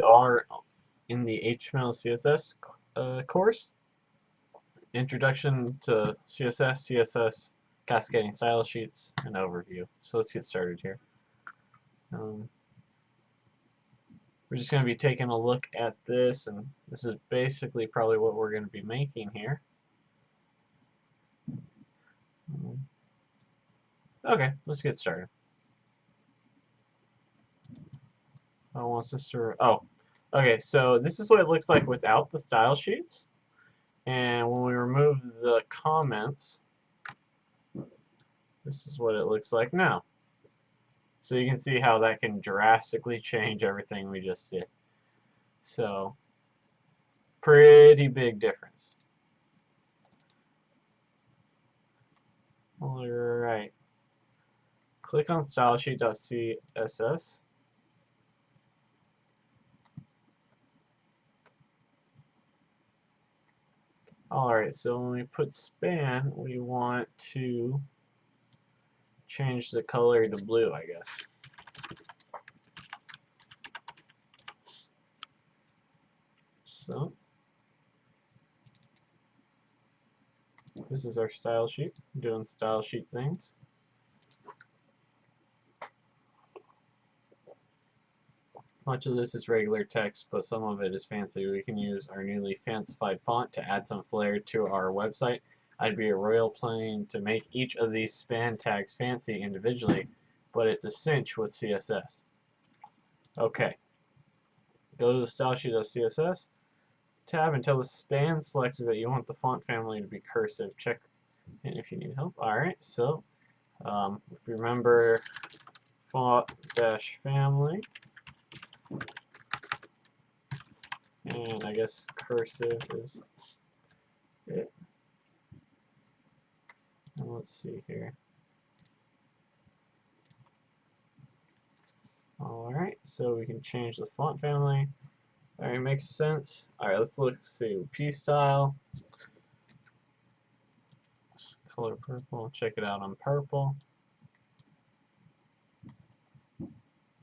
are in the HTML CSS course, Introduction to CSS, CSS, Cascading Stylesheets, and Overview. So let's get started here. We're just going to be taking a look at this, and this is basically probably what we're going to be making here. Okay, let's get started. Okay, so this is what it looks like without the style sheets. And when we remove the comments, this is what it looks like now. So you can see how that can drastically change everything we just did. So, pretty big difference. Alright. Click on stylesheet.css. Alright, so when we put span, we want to change the color to blue, I guess. So, this is our style sheet, doing style sheet things. Much of this is regular text, but some of it is fancy. We can use our newly fancified font to add some flair to our website. I'd be a royal plane to make each of these span tags fancy individually, but it's a cinch with CSS. Okay. Go to the stylesheet.css tab and tell the span selector that you want the font family to be cursive. Check in if you need help. Alright, so if you remember font-family, and I guess cursive is it. And let's see here. Alright, so we can change the font family. Alright, makes sense. Alright, let's see. P style. Color purple. Check it out on purple.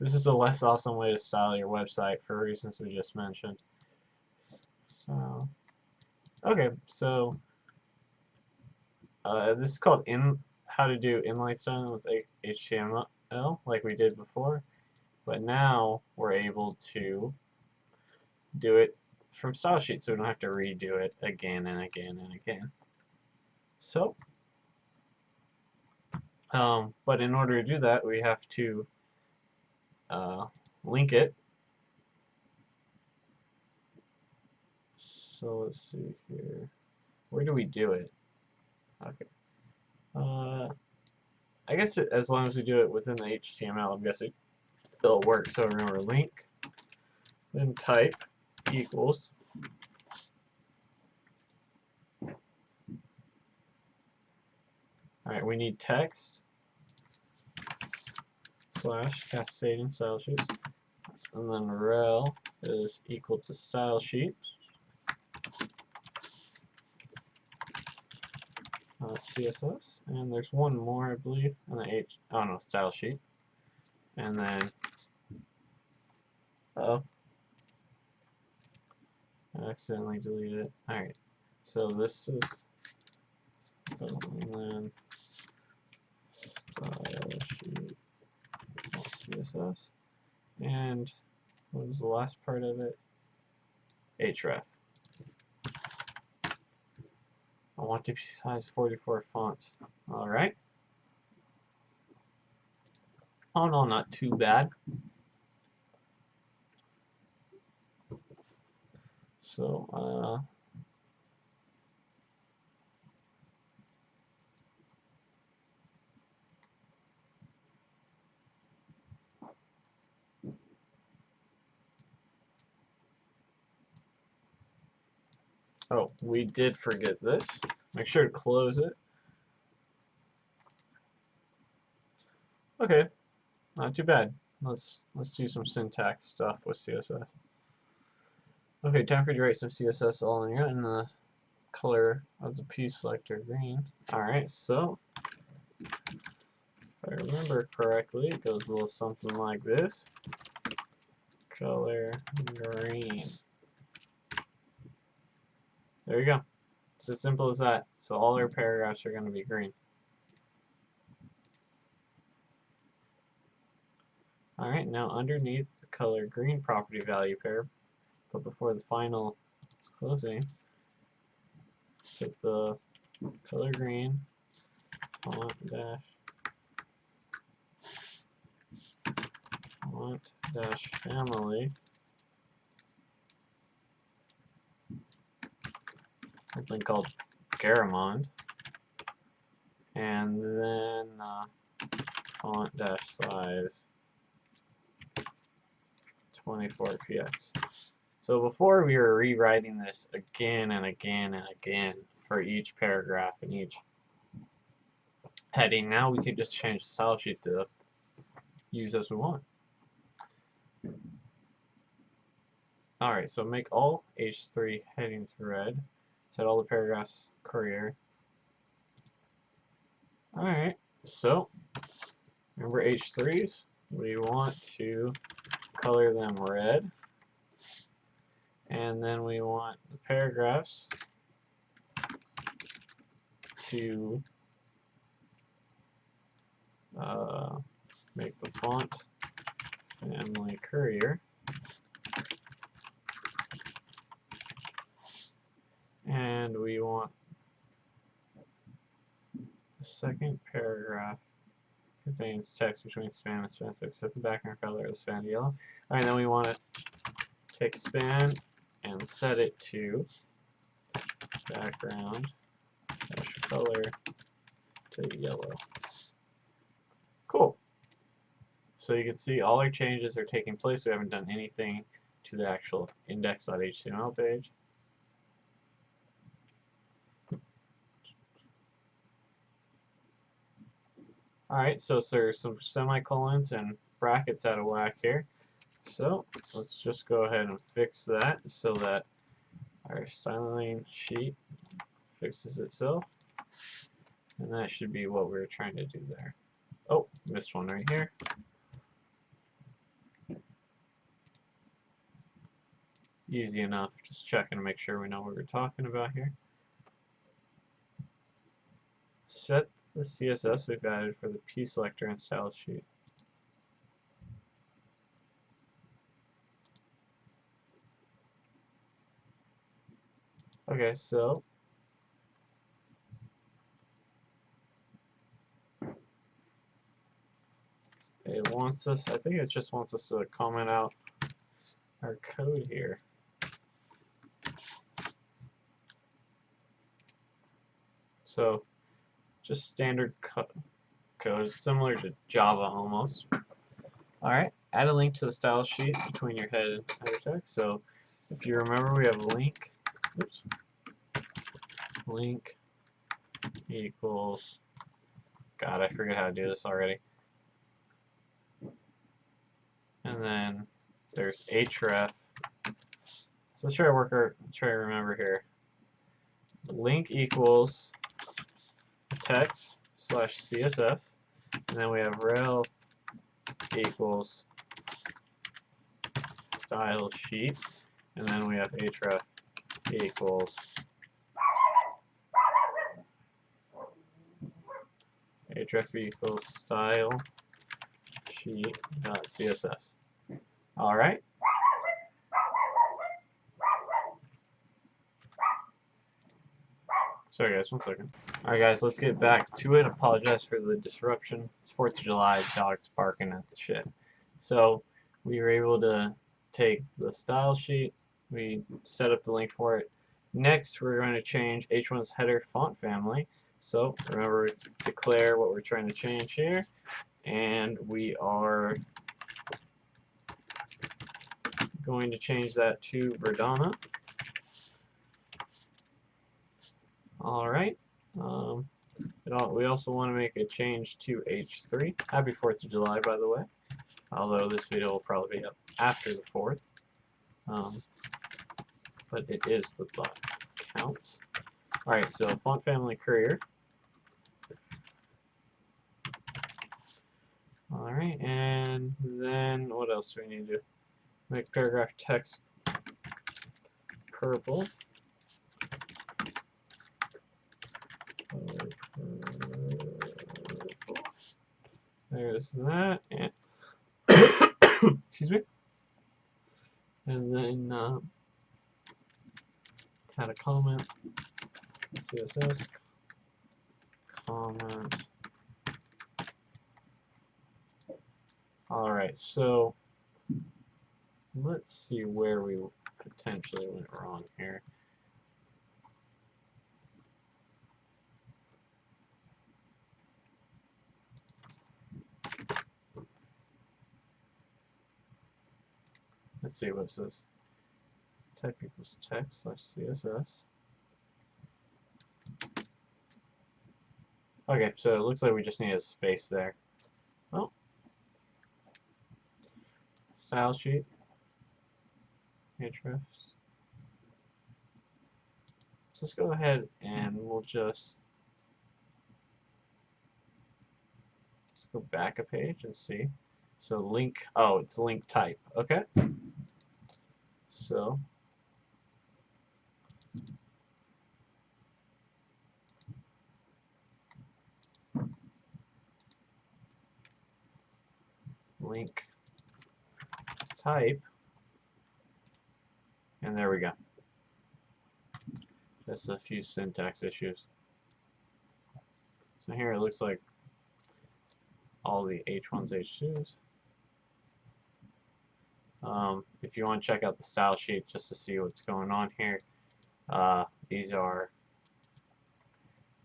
This is a less awesome way to style your website for reasons we just mentioned. So, okay, so this is called how to do inline styling with HTML, like we did before. But now we're able to do it from style sheets, so we don't have to redo it again and again and again. So, but in order to do that, we have to link it. So let's see here. Where do we do it? Okay. I guess as long as we do it within the HTML, I'm guessing it'll work. So remember, link, then type equals alright, we need text / cascading style sheets, and then rel is equal to style sheet CSS, and there's one more, I believe, and the style sheet, and then I accidentally deleted it. Alright, so this is and then style sheet CSS, and what was the last part of it? href. I want to be size 44 font. Alright. Oh no, not too bad. So, oh, we did forget this. Make sure to close it. Okay, not too bad. Let's do some syntax stuff with CSS. Okay, time for you to write some CSS all in your own. The color of the P selector green. Alright, so if I remember correctly, it goes a little something like this. color green. There you go. It's as simple as that. So all our paragraphs are going to be green. Alright, now underneath the color green property value pair, but before the final closing, set the color green font dash family, something called Garamond, and then font dash size 24px. So before we were rewriting this again and again and again for each paragraph and each heading. Now we can just change the style sheet to use as we want. Alright, so make all H3 headings red. Set all the paragraphs courier. Alright, so remember H3s? We want to color them red. And then we want the paragraphs to make the font family courier. And we want the second paragraph contains text between span and span 6. Set the background color as span yellow. Alright, then we want to take span and set it to background dash color to yellow. Cool. So you can see all our changes are taking place. We haven't done anything to the actual index.html page. Alright, so there's some semicolons and brackets out of whack here. So let's just go ahead and fix that so that our styling sheet fixes itself. And that should be what we were trying to do there. Oh, missed one right here. Easy enough, just checking to make sure we know what we're talking about here. Set the CSS we've added for the P selector and style sheet. Okay, so it wants us, I think it just wants us to comment out our code here. So just standard code, similar to Java almost. Alright, add a link to the style sheet between your head and header text. So if you remember, we have a link, link equals, God, I forget how to do this already. And then there's href. So let's try to remember here. Link equals text slash CSS, and then we have rel equals style sheet, and then we have href equals style sheet .css. All right. Sorry guys, one second. Alright guys, let's get back to it. Apologize for the disruption. It's 4th of July, dogs barking at the shit. So we were able to take the style sheet, we set up the link for it. Next we're going to change H1's header font family. So remember, declare what we're trying to change here, and we are going to change that to Verdana. Alright, we also want to make a change to H3. Happy 4th of July, by the way, although this video will probably be up after the 4th. But it is the thought counts. Alright, so font family courier. Alright, and then what else do we need to do? Make paragraph text purple. There's that, and excuse me. And then add a comment, CSS comment. All right, so let's see where we potentially went wrong here. Let's see what it says. Type equals text slash CSS. Okay, so it looks like we just need a space there. Well, style sheet, hrefs. So let's go ahead and we'll just go back a page and see. So link, oh, it's link type. Okay. So link type, and there we go. Just a few syntax issues. So here it looks like all the H1s, H2s. If you want to check out the style sheet just to see what's going on here, these are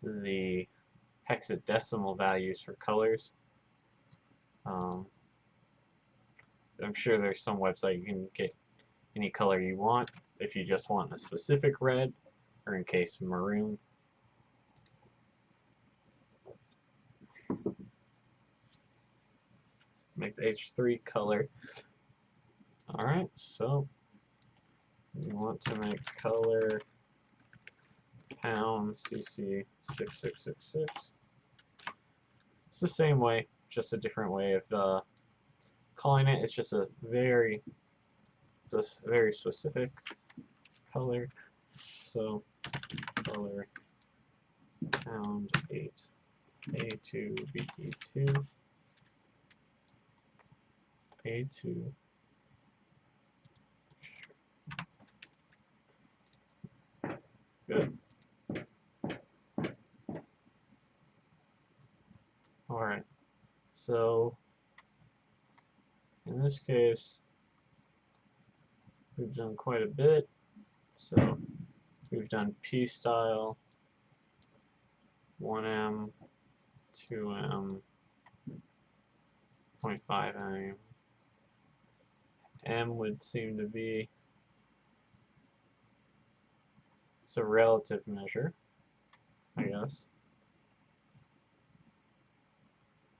the hexadecimal values for colors. I'm sure there's some website you can get any color you want if you just want a specific red, or in case maroon. Make the H3 color. Alright, so we want to make color pound CC 6666. It's the same way, just a different way of calling it. It's just a very specific color. So color pound 8 A2 BT2 A2 good. Alright, so in this case we've done quite a bit. So we've done P style, 1M, 2M, 0.5M. M would seem to be, it's a relative measure, I guess.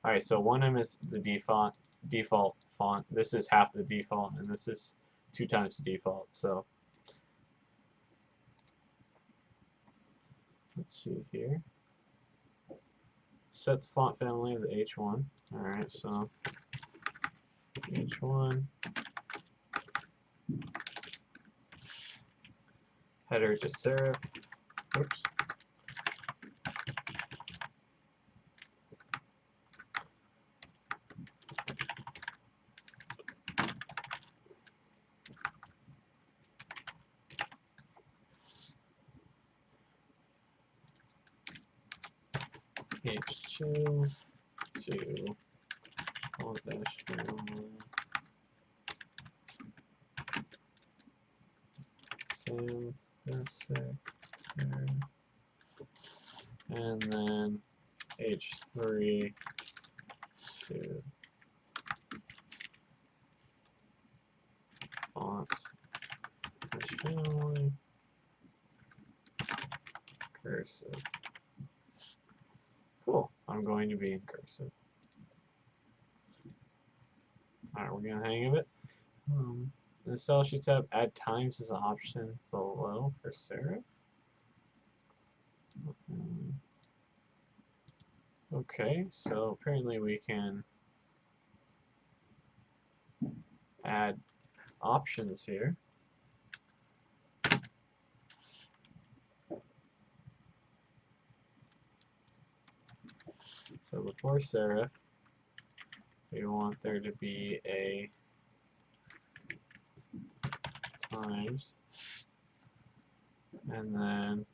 Alright, so 1M is the default font. This is half the default, and this is 2 times the default. So let's see here. Set the font family as H1. Alright, so H1. Header is serif. Oops. H2 to font dash family. Sans serif. And then H3 to font dash family. Cursive. Cool. I'm going to be in cursive. Alright, we're getting the hang of it. In the style sheet tab, add times is an option below for serif. Okay, so apparently we can add options here. So before serif, we want there to be a times, and then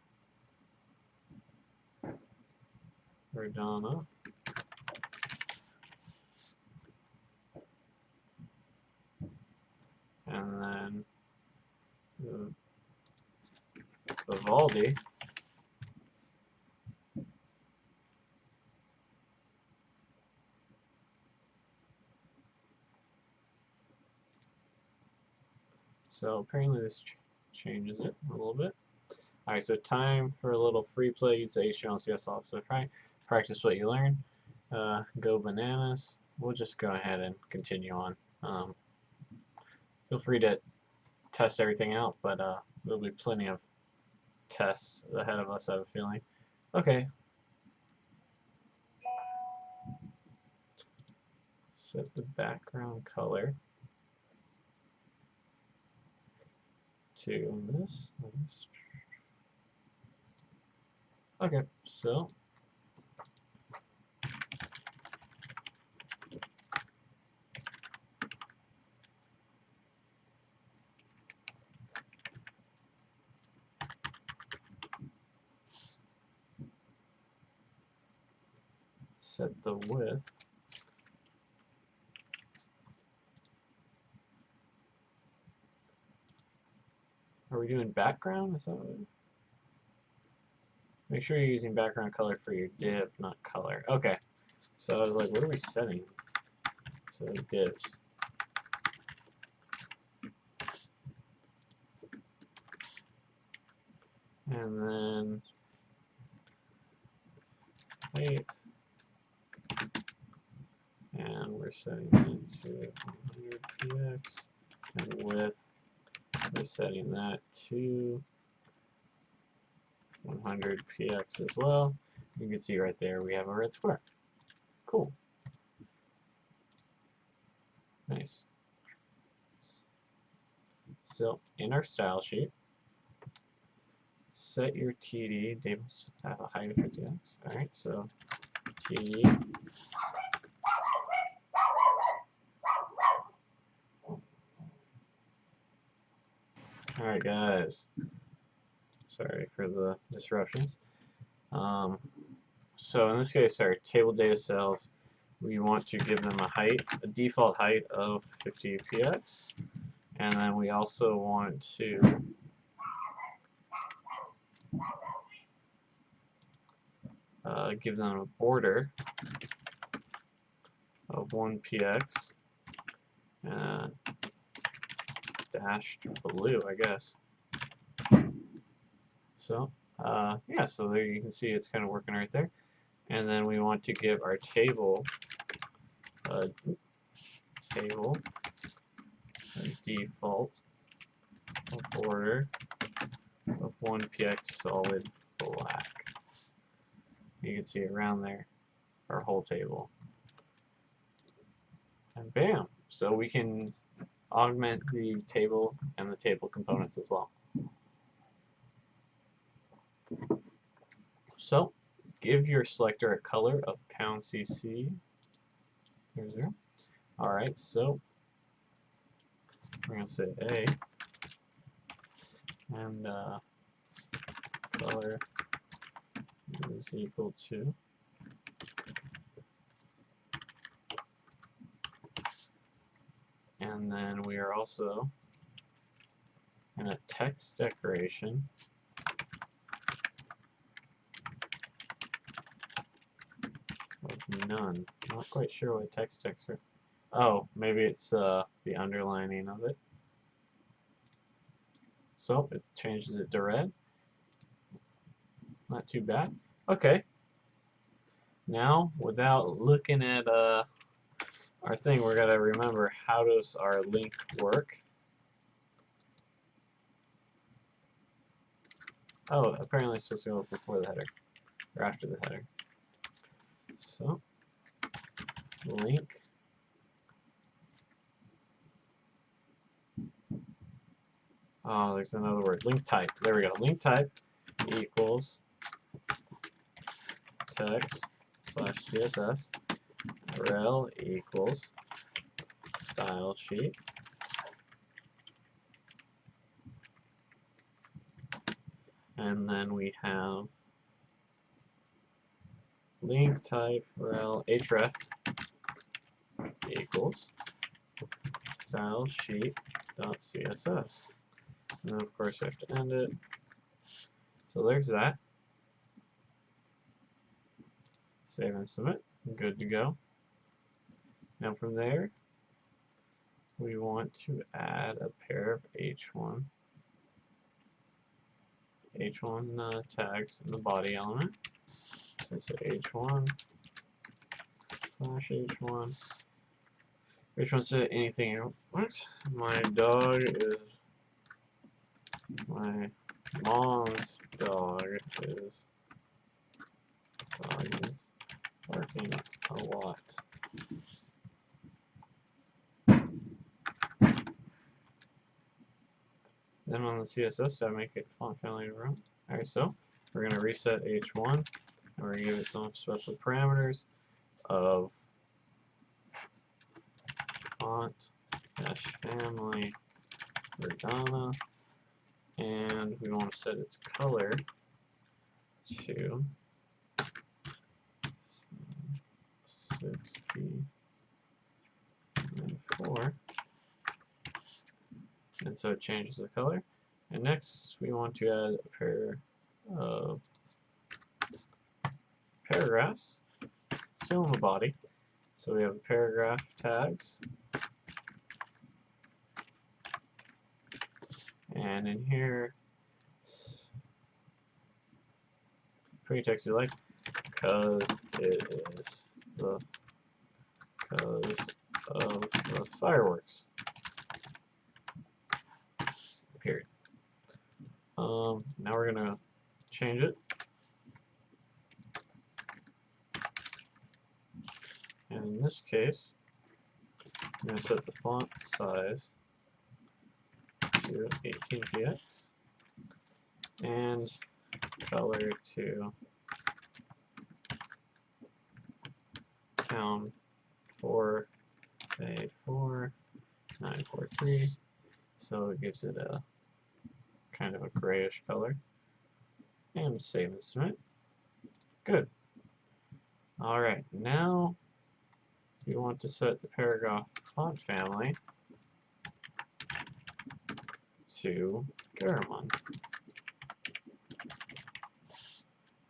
Verdana, and then Vivaldi, so apparently this changes it a little bit. Alright, so time for a little free play. Use the HTML and CSS also practice what you learn. Go bananas. We'll just go ahead and continue on. Feel free to test everything out, but there'll be plenty of tests ahead of us, I have a feeling. Okay. Set the background color to this. Okay, so set the width Are we doing background? Is that what Make sure you're using background color for your div, not color. Okay. So I was like, what are we setting? So divs. And then height. And we're setting that to 100 px. And width, we're setting that to 100 px as well. You can see right there we have a red square. Cool. Nice. So in our style sheet, set your TD, they have a height of 50x. Alright, so TD. Alright guys, sorry for the disruptions. So in this case, our table data cells, we want to give them a height, a default height of 50 px, and then we also want to give them a border of 1 px, dashed blue, I guess. So yeah, so there you can see it's kind of working right there. And then we want to give our table a default border of 1 px solid black. You can see around there our whole table. And bam! So we can augment the table and the table components as well. So give your selector a color of $cc. Here's 0. Alright, so we're going to say A, and color is equal to and then we are also in a text decoration of none. Not quite sure what text decoration. Oh, maybe it's the underlining of it. So it changes it to red. Not too bad. Okay. Now, without looking at our thing, we're going to remember how does our link work. Oh, apparently it's supposed to go before the header, or after the header. So, link Oh, there's another word. Link type. There we go. Link type equals text slash CSS. Rel equals style sheet. And then we have link type rel href equals style sheet dot CSS. And then of course we have to end it. So there's that. Save and submit. Good to go. Now from there, we want to add a pair of H1 tags in the body element. So it's H1 slash H1. H1 said anything you want. My mom's dog is barking a lot. Then on the CSS tab, make it font family to run. Alright, so we're going to reset H1, and we're going to give it some special parameters of font family Verdana, and we want to set its color to 64, and so it changes the color. And next we want to add a pair of paragraphs still in the body. So we have paragraph tags, and in here, pretty text you like, because it is because of the fireworks. Period. Now we're gonna change it, and in this case, I'm gonna set the font size to 18 px and color to town 484943, so it gives it a kind of a grayish color. And save and submit. Good. Alright, now we want to set the paragraph font family to Garamond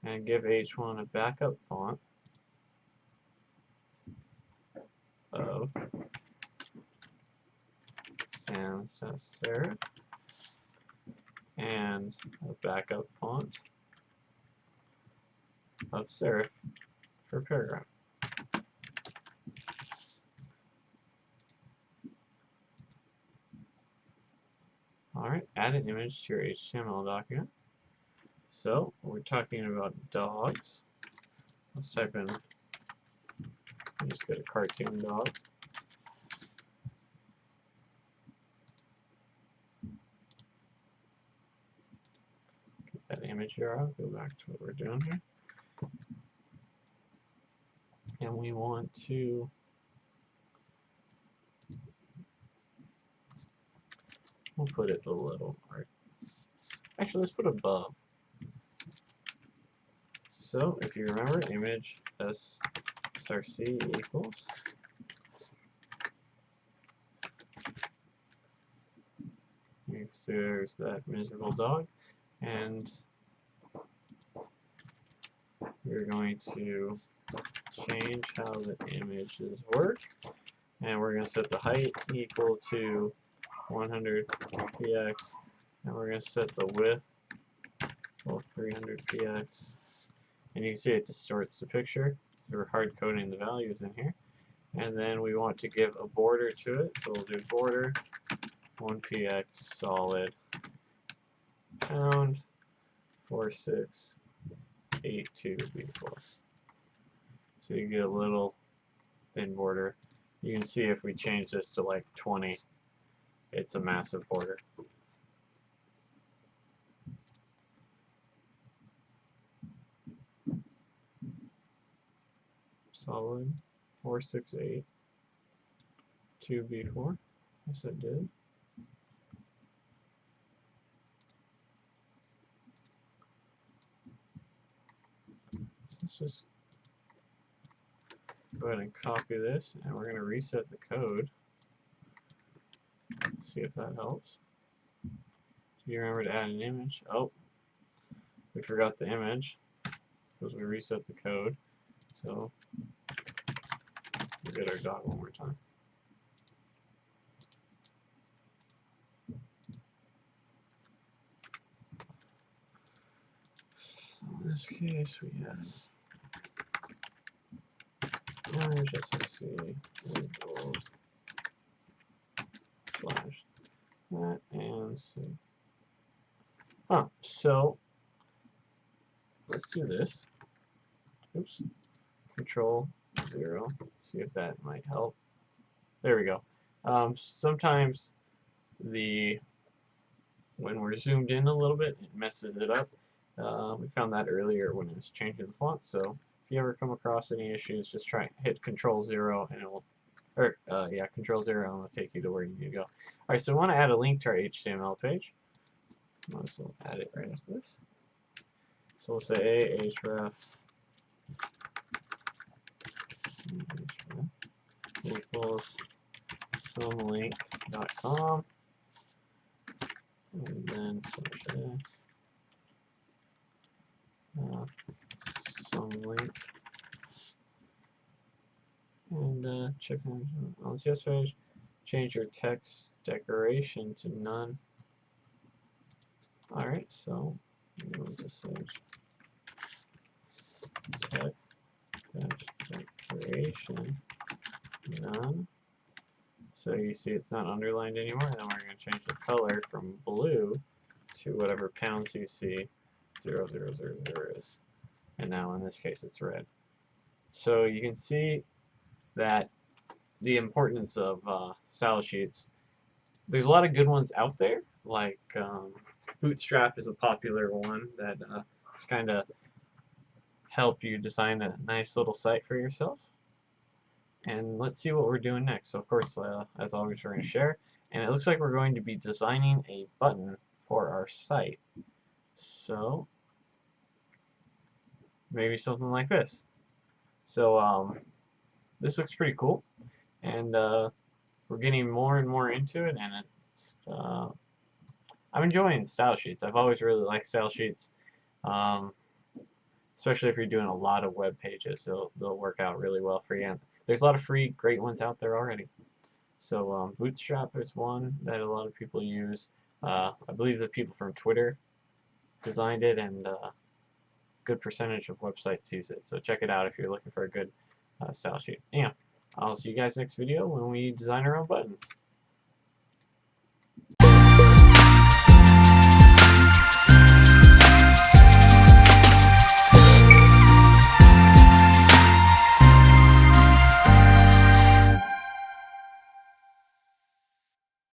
and give H1 a backup font of sans serif and a backup font of serif for paragraph. Alright, add an image to your HTML document. So, we're talking about dogs. Let's type in, just get a cartoon dog. Get that image URL, go back to what we're doing here. And we want to we'll put it a little, right? Actually, let's put above. So, if you remember, image src equals you see there's that miserable dog, and we're going to change how the images work, and we're going to set the height equal to 100 px, and we're going to set the width of 300 px, and you can see it distorts the picture, so we're hard coding the values in here. And then we want to give a border to it, so we'll do border 1px solid pound 4682b4. So you get a little thin border. You can see if we change this to like 20, it's a massive border. solid 468 2B4. Yes, it did. So let's just go ahead and copy this, and we're going to reset the code. See if that helps. Do you remember to add an image? Oh, we forgot the image because we reset the code. So we'll get our dot one more time. So in this case, we have image src equals slash that and save. So let's do this. Oops. Control 0. See if that might help. There we go. Sometimes when we're zoomed in a little bit, it messes it up. We found that earlier when it was changing the font. So if you ever come across any issues, just hit Control 0 and it will, Control 0 and it'll take you to where you need to go. All right, so we want to add a link to our HTML page. Might as well add it right after this. So we'll say ahref equals somelink.com, and then some link, and check on the CSS page. Change your text decoration to none. All right, so we'll just say text decoration none. So you see it's not underlined anymore, and then we're going to change the color from blue to whatever pounds you see 0, 0, 0, 0 is. And now in this case it's red. So you can see that the importance of style sheets. There's a lot of good ones out there, like Bootstrap is a popular one that kind of help you design a nice little site for yourself. And let's see what we're doing next. So of course, as always, we're going to share. And it looks like we're going to be designing a button for our site. So maybe something like this. So this looks pretty cool. And we're getting more and more into it. And it's I'm enjoying style sheets. I've always really liked style sheets. Especially if you're doing a lot of web pages, they'll work out really well for you. And there's a lot of free, great ones out there already. So Bootstrap is one that a lot of people use. I believe the people from Twitter designed it, and a good percentage of websites use it. So check it out if you're looking for a good style sheet. Yeah, I'll see you guys next video when we design our own buttons.